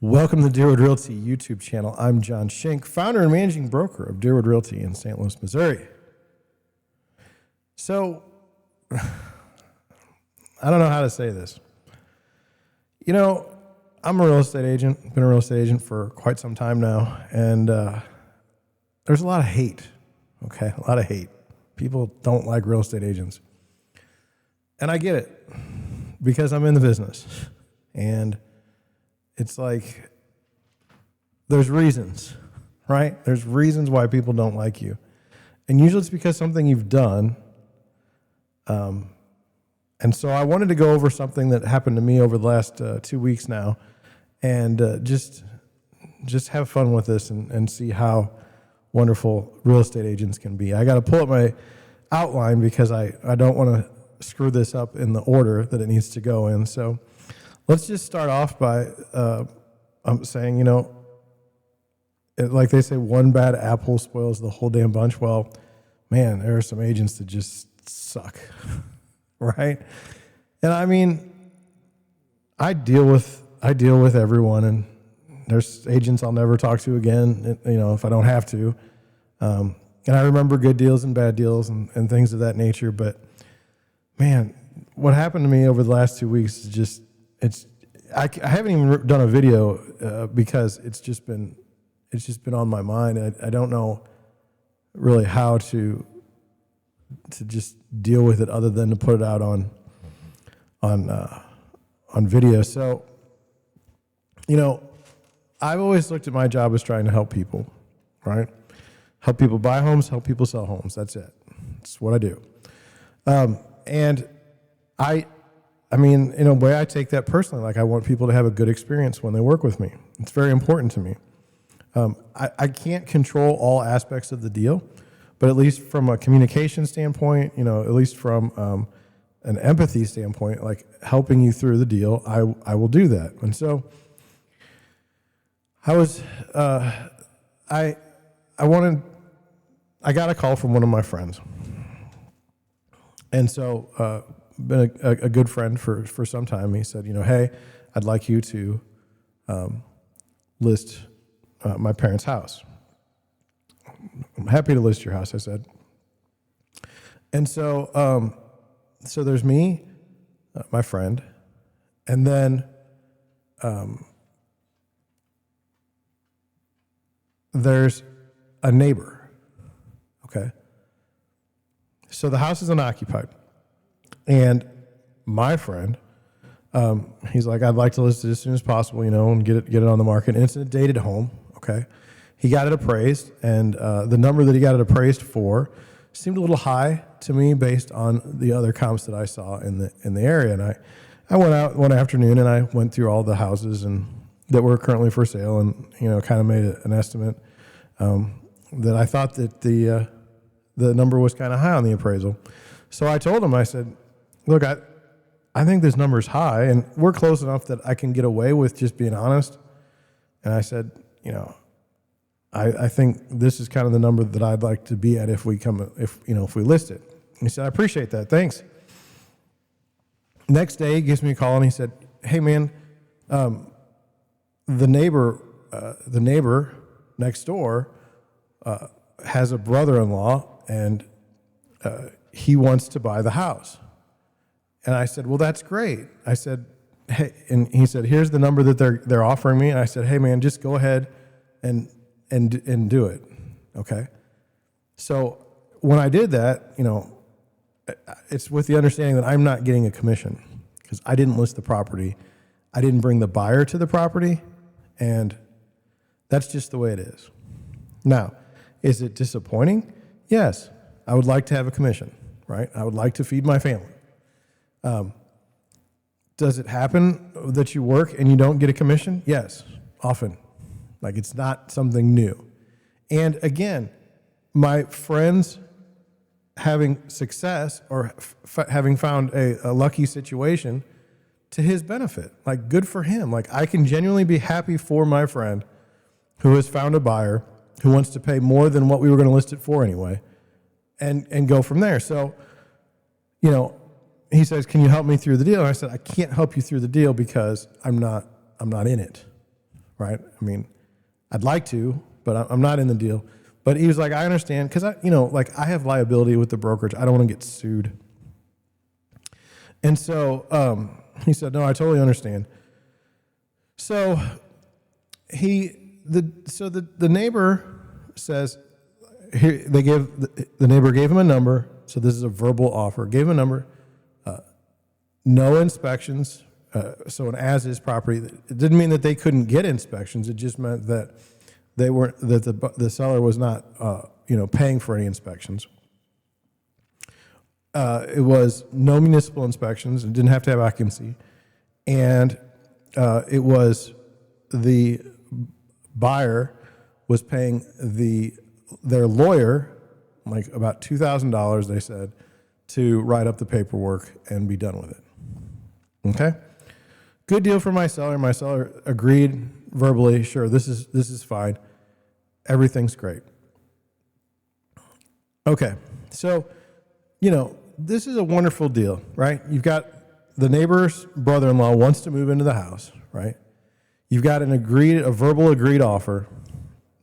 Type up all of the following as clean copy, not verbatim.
Welcome to Deerwood Realty YouTube channel. I'm John Schink, founder and managing broker of Deerwood Realty in St. Louis, Missouri. So, I don't know how to say this. You know, I'm a real estate agent, been a real estate agent for quite some time now, and there's a lot of hate, okay? A lot of hate. People don't like real estate agents. And I get it, because I'm in the business. And it's like, there's reasons, right? There's reasons why people don't like you. And usually it's because something you've done. And so I wanted to go over something that happened to me over the last 2 weeks now, and just have fun with this and see how wonderful real estate agents can be. I got to pull up my outline because I don't want to screw this up in the order that it needs to go in. So let's just start off by saying, you know, like they say, one bad apple spoils the whole damn bunch. Well, man, there are some agents that just suck, right? And I mean, I deal with everyone, and there's agents I'll never talk to again, you know, if I don't have to. And I remember good deals and bad deals and things of that nature. But man, what happened to me over the last 2 weeks is just, I haven't even done a video because it's just been on my mind. I don't know really how to just deal with it other than to put it out on video. So, you know, I've always looked at my job as trying to help people, right? Help people buy homes, help people sell homes. That's it. That's what I do. And I mean, in a way, I take that personally. Like, I want people to have a good experience when they work with me. It's very important to me. I can't control all aspects of the deal, but at least from a communication standpoint, you know, at least from an empathy standpoint, like helping you through the deal, I will do that. And so I got a call from one of my friends. And so, been a good friend for some time. He said, you know, hey, I'd like you to list my parents' house. I'm happy to list your house, I said. And so, so there's me, my friend, and then there's a neighbor, okay? So the house is unoccupied. And my friend, he's like, I'd like to list it as soon as possible, you know, and get it on the market. And it's a dated home, okay? He got it appraised, and the number that he got it appraised for seemed a little high to me based on the other comps that I saw in the area. And I went out one afternoon and I went through all the houses and that were currently for sale, and you know, kind of made an estimate that I thought that the number was kind of high on the appraisal. So I told him, I said, look, I think this number's high, and we're close enough that I can get away with just being honest. And I said, you know, I think this is kind of the number that I'd like to be at if we list it. And he said, I appreciate that, thanks. Next day, he gives me a call and he said, hey man, the neighbor next door has a brother-in-law, and he wants to buy the house. And I said, well, that's great. I said, hey, and he said, here's the number that they're offering me. And I said, hey man, just go ahead and do it. Okay. So when I did that, you know, it's with the understanding that I'm not getting a commission because I didn't list the property. I didn't bring the buyer to the property, and that's just the way it is. Now, is it disappointing? Yes. I would like to have a commission, right? I would like to feed my family. Does it happen that you work and you don't get a commission? Yes, often. Like, it's not something new. And again, my friends having success or having found a lucky situation to his benefit, like, good for him. Like, I can genuinely be happy for my friend who has found a buyer who wants to pay more than what we were going to list it for anyway, and go from there. So, you know, he says, can you help me through the deal? And I said, I can't help you through the deal because I'm not in it, right? I mean, I'd like to, but I'm not in the deal. But he was like, I understand, because I have liability with the brokerage. I don't want to get sued. And so he said, no, I totally understand. So the neighbor says, the neighbor gave him a number. So this is a verbal offer. Gave him a number. No inspections. So an as-is property. It didn't mean that they couldn't get inspections. It just meant that the seller was not paying for any inspections. It was no municipal inspections. It didn't have to have occupancy, and it was the buyer was paying their lawyer like about $2,000. They said to write up the paperwork and be done with it. Okay, good deal for my seller. My seller agreed verbally. Sure, this is fine. Everything's great. Okay, so this is a wonderful deal, right? You've got the neighbor's brother-in-law wants to move into the house, right? You've got a verbal agreed offer.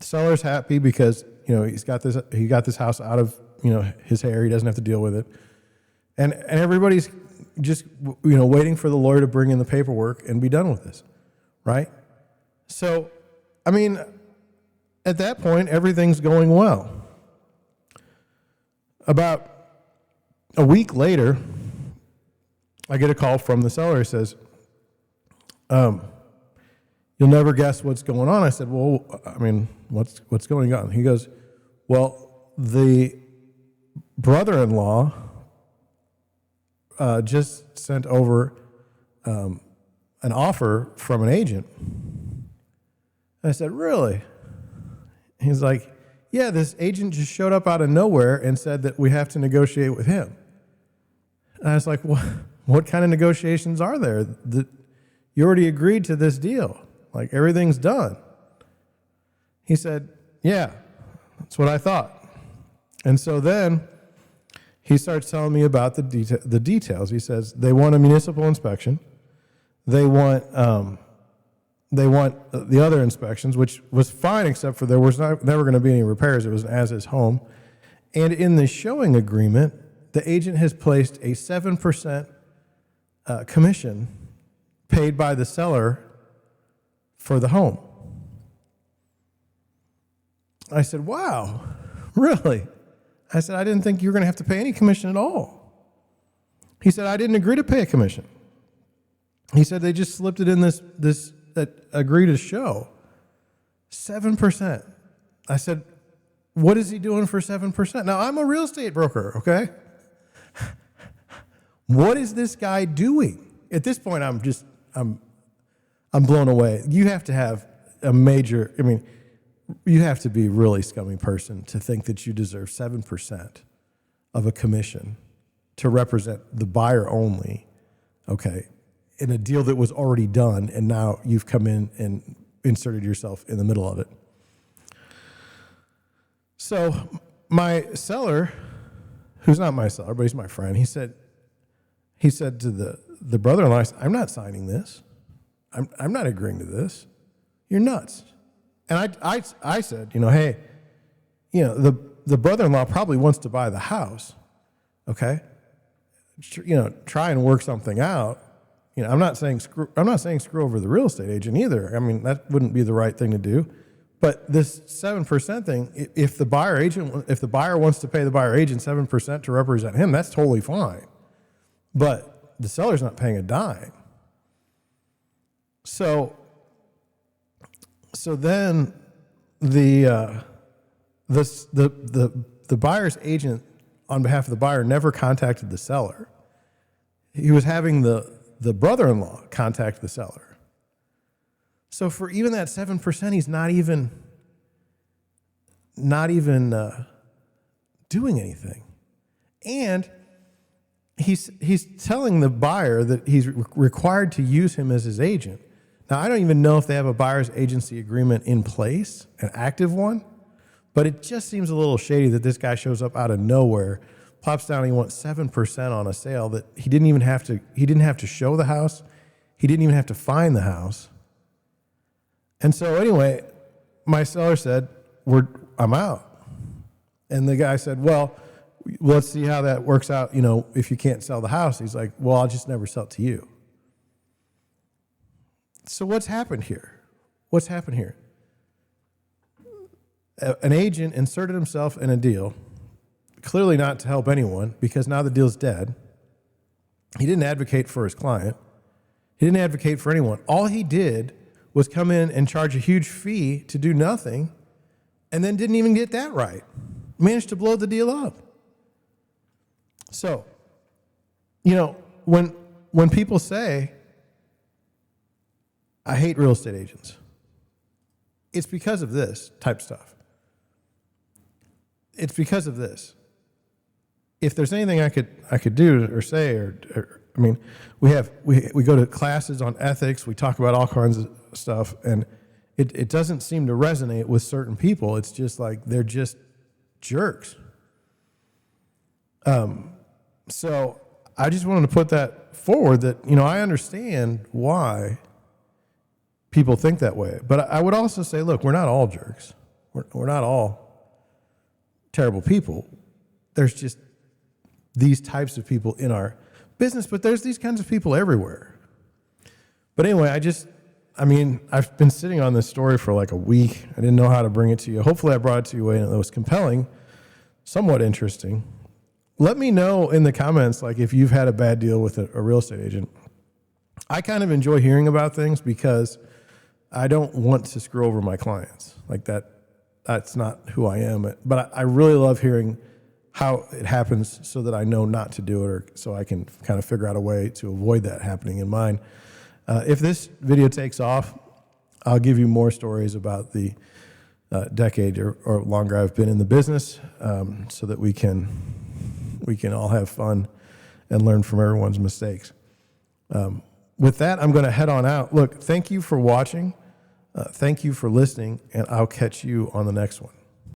The seller's happy because he got this house out of his hair. He doesn't have to deal with it, and everybody's just waiting for the lawyer to bring in the paperwork and be done with this, right? So, I mean, at that point, everything's going well. About a week later, I get a call from the seller. He says, you'll never guess what's going on. I said, well, I mean, what's going on? He goes, well, the brother-in-law just sent over an offer from an agent. I said, really? He's like, yeah, this agent just showed up out of nowhere and said that we have to negotiate with him. And I was like, what kind of negotiations are there? You already agreed to this deal. Like, everything's done. He said, yeah, that's what I thought. And so then he starts telling me about the details. He says they want a municipal inspection. They want the other inspections, which was fine, except for there was never going to be any repairs. It was an as-is home. And in the showing agreement, the agent has placed a 7% commission paid by the seller for the home. I said, wow, really? I said, I didn't think you were going to have to pay any commission at all. He said, I didn't agree to pay a commission. He said they just slipped it in this agree to show. 7%. I said, what is he doing for 7%? Now, I'm a real estate broker, okay? What is this guy doing? At this point, I'm blown away. You have to have you have to be a really scummy person to think that you deserve 7% of a commission to represent the buyer only, okay, in a deal that was already done, and now you've come in and inserted yourself in the middle of it. So my seller, who's not my seller, but he's my friend, he said to the brother-in-law, I'm not signing this. I'm not agreeing to this. You're nuts. And I said, hey, the brother-in-law probably wants to buy the house, okay? Try and work something out. I'm not saying screw over the real estate agent either. I mean, that wouldn't be the right thing to do. But this 7% thing, if the buyer wants to pay the buyer agent 7% to represent him, that's totally fine. But the seller's not paying a dime. So then the buyer's agent on behalf of the buyer never contacted the seller. He was having the brother-in-law contact the seller. So for even that 7%, he's not even doing anything. And he's telling the buyer that he's required to use him as his agent. Now, I don't even know if they have a buyer's agency agreement in place, an active one, but it just seems a little shady that this guy shows up out of nowhere, plops down, and he wants 7% on a sale that he didn't have to show the house. He didn't even have to find the house. And so anyway, my seller said, I'm out. And the guy said, well, let's see how that works out. If you can't sell the house. He's like, well, I'll just never sell it to you. So what's happened here? An agent inserted himself in a deal, clearly not to help anyone, because now the deal's dead. He didn't advocate for his client. He didn't advocate for anyone. All he did was come in and charge a huge fee to do nothing, and then didn't even get that right. Managed to blow the deal up. So, when people say, I hate real estate agents, it's because of this type stuff. It's because of this. If there's anything I could do or say, we go to classes on ethics. We talk about all kinds of stuff, and it doesn't seem to resonate with certain people. It's just like they're just jerks. So I just wanted to put that forward that I understand why people think that way, but I would also say, look, we're not all jerks. We're not all terrible people. There's just these types of people in our business, but there's these kinds of people everywhere. But anyway, I've been sitting on this story for like a week. I didn't know how to bring it to you. Hopefully I brought it to you in a way that was compelling, somewhat interesting. Let me know in the comments, like, if you've had a bad deal with a real estate agent. I kind of enjoy hearing about things because I don't want to screw over my clients. Like that's not who I am. But I really love hearing how it happens so that I know not to do it, or so I can kind of figure out a way to avoid that happening in mine. If this video takes off, I'll give you more stories about the decade or longer I've been in the business, so that we can all have fun and learn from everyone's mistakes. With that, I'm going to head on out. Look, thank you for watching. Thank you for listening, and I'll catch you on the next one.